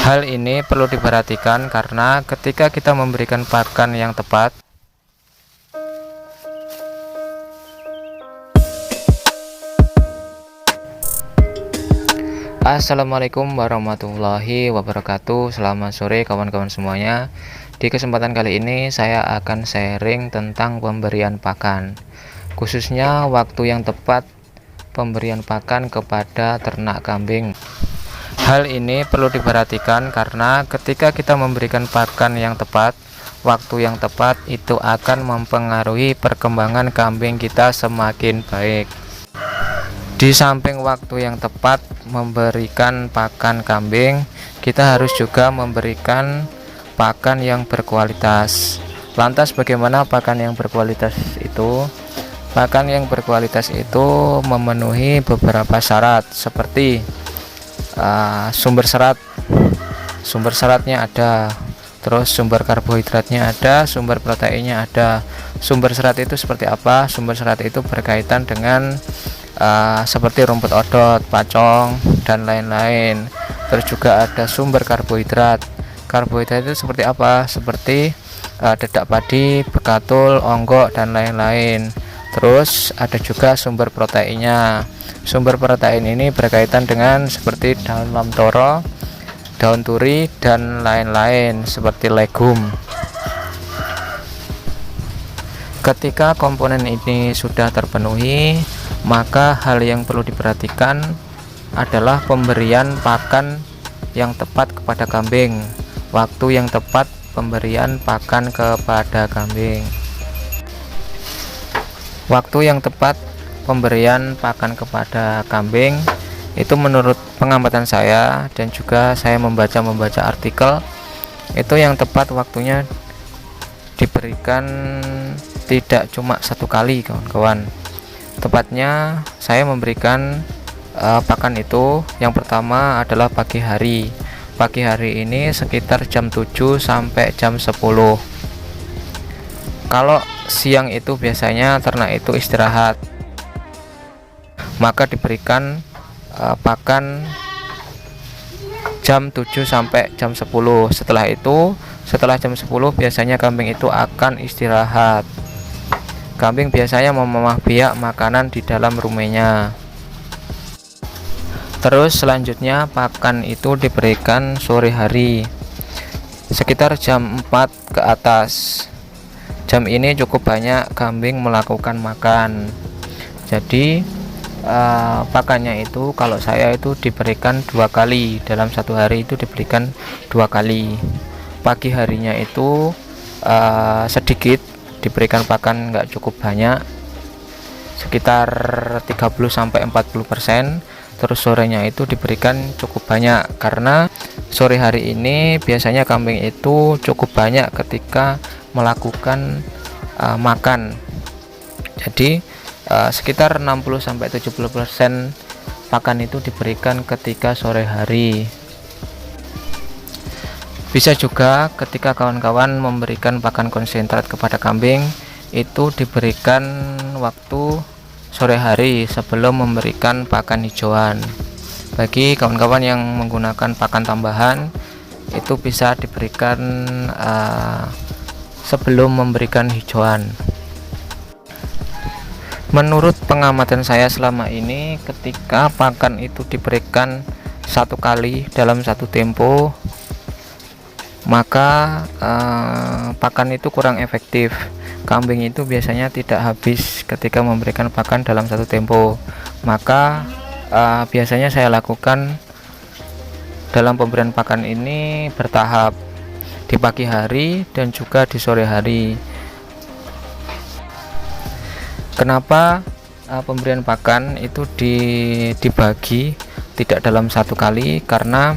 Hal ini perlu diperhatikan karena ketika kita memberikan pakan yang tepat, Assalamualaikum warahmatullahi wabarakatuh. Selamat sore kawan-kawan semuanya. Di kesempatan kali ini saya akan sharing tentang pemberian pakan, khususnya waktu yang tepat pemberian pakan kepada ternak kambing. Hal ini perlu diperhatikan karena ketika kita memberikan pakan yang tepat, waktu yang tepat itu akan mempengaruhi perkembangan kambing kita semakin baik. Di samping waktu yang tepat memberikan pakan kambing, kita harus juga memberikan pakan yang berkualitas. Lantas bagaimana pakan yang berkualitas itu? Pakan yang berkualitas itu memenuhi beberapa syarat seperti sumber serat. Sumber seratnya ada, terus sumber karbohidratnya ada, sumber proteinnya ada. Sumber serat itu seperti apa? Sumber serat itu berkaitan dengan seperti rumput odot, pacong, dan lain-lain. Terus juga ada sumber karbohidrat. Karbohidrat itu seperti apa? Seperti dedak padi, bekatul, onggok, dan lain-lain. Terus ada juga sumber proteinnya. Sumber protein ini berkaitan dengan seperti daun lamtoro, daun turi, dan lain-lain seperti legum. Ketika komponen ini sudah terpenuhi, maka hal yang perlu diperhatikan adalah pemberian pakan yang tepat kepada kambing. Waktu yang tepat pemberian pakan kepada kambing. Waktu yang tepat pemberian pakan kepada kambing itu menurut pengamatan saya dan juga saya membaca artikel, itu yang tepat waktunya diberikan tidak cuma satu kali, kawan-kawan. Tepatnya saya memberikan pakan itu yang pertama adalah pagi hari. Pagi hari ini sekitar jam 7 sampai jam 10. Kalau siang itu biasanya ternak itu istirahat, maka diberikan pakan jam 7 sampai jam 10. Setelah jam 10 biasanya kambing itu akan istirahat. Kambing biasanya memamah biak makanan di dalam rumahnya. Terus selanjutnya pakan itu diberikan sore hari sekitar jam 4 ke atas. Jam ini cukup banyak kambing melakukan makan. Jadi pakannya itu kalau saya itu diberikan 2 kali dalam satu hari, itu diberikan 2 kali. Pagi harinya itu sedikit diberikan pakan, nggak cukup banyak, sekitar 30-40%. Terus sorenya itu diberikan cukup banyak karena sore hari ini biasanya kambing itu cukup banyak ketika melakukan makan. Jadi sekitar 60-70% pakan itu diberikan ketika sore hari. Bisa juga ketika kawan-kawan memberikan pakan konsentrat kepada kambing, itu diberikan waktu sore hari sebelum memberikan pakan hijauan. Bagi kawan-kawan yang menggunakan pakan tambahan, itu bisa diberikan sebelum memberikan hijauan. Menurut pengamatan saya selama ini, ketika pakan itu diberikan 1 kali dalam 1 tempo, maka pakan itu kurang efektif. Kambing itu biasanya tidak habis ketika memberikan pakan dalam 1 tempo. Maka biasanya saya lakukan dalam pemberian pakan ini bertahap, di pagi hari dan juga di sore hari. Kenapa pemberian pakan itu dibagi tidak dalam 1 kali? Karena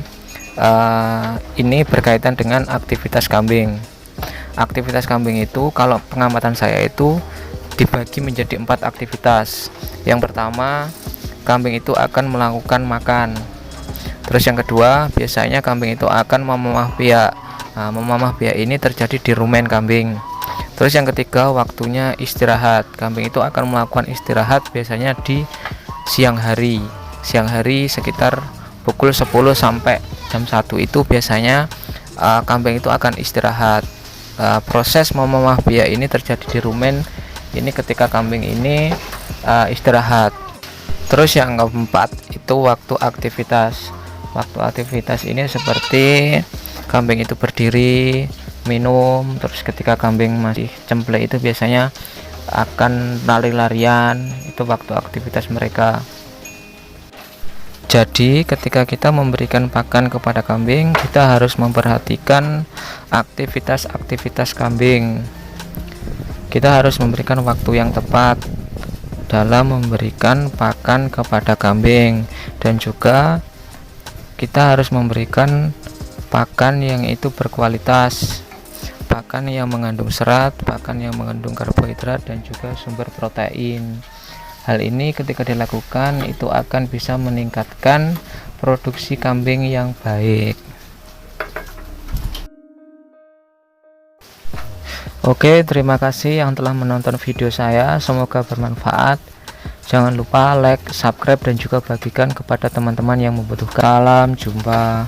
ini berkaitan dengan aktivitas kambing. Aktivitas kambing itu kalau pengamatan saya itu dibagi menjadi 4 aktivitas. Yang pertama, kambing itu akan melakukan makan. Terus yang kedua, biasanya kambing itu akan memamah biak. Memamah biak ini terjadi di rumen kambing. Terus yang ketiga, waktunya istirahat. Kambing itu akan melakukan istirahat biasanya di siang hari. Siang hari sekitar pukul 10 sampai jam 1 itu biasanya kambing itu akan istirahat. Proses memamah biak ini terjadi di rumen ini ketika kambing ini istirahat. Terus yang keempat itu waktu aktivitas. Waktu aktivitas ini seperti kambing itu berdiri, minum. Terus ketika kambing masih cemplek itu biasanya akan lari-larian, itu waktu aktivitas mereka. Jadi ketika kita memberikan pakan kepada kambing, kita harus memperhatikan aktivitas-aktivitas kambing. Kita harus memberikan waktu yang tepat dalam memberikan pakan kepada kambing, dan juga kita harus memberikan pakan yang itu berkualitas, pakan yang mengandung serat, pakan yang mengandung karbohidrat, dan juga sumber protein. Hal ini ketika dilakukan itu akan bisa meningkatkan produksi kambing yang baik. Oke, terima kasih yang telah menonton video saya, semoga bermanfaat. Jangan lupa like, subscribe, dan juga bagikan kepada teman-teman yang membutuhkan. Salam jumpa.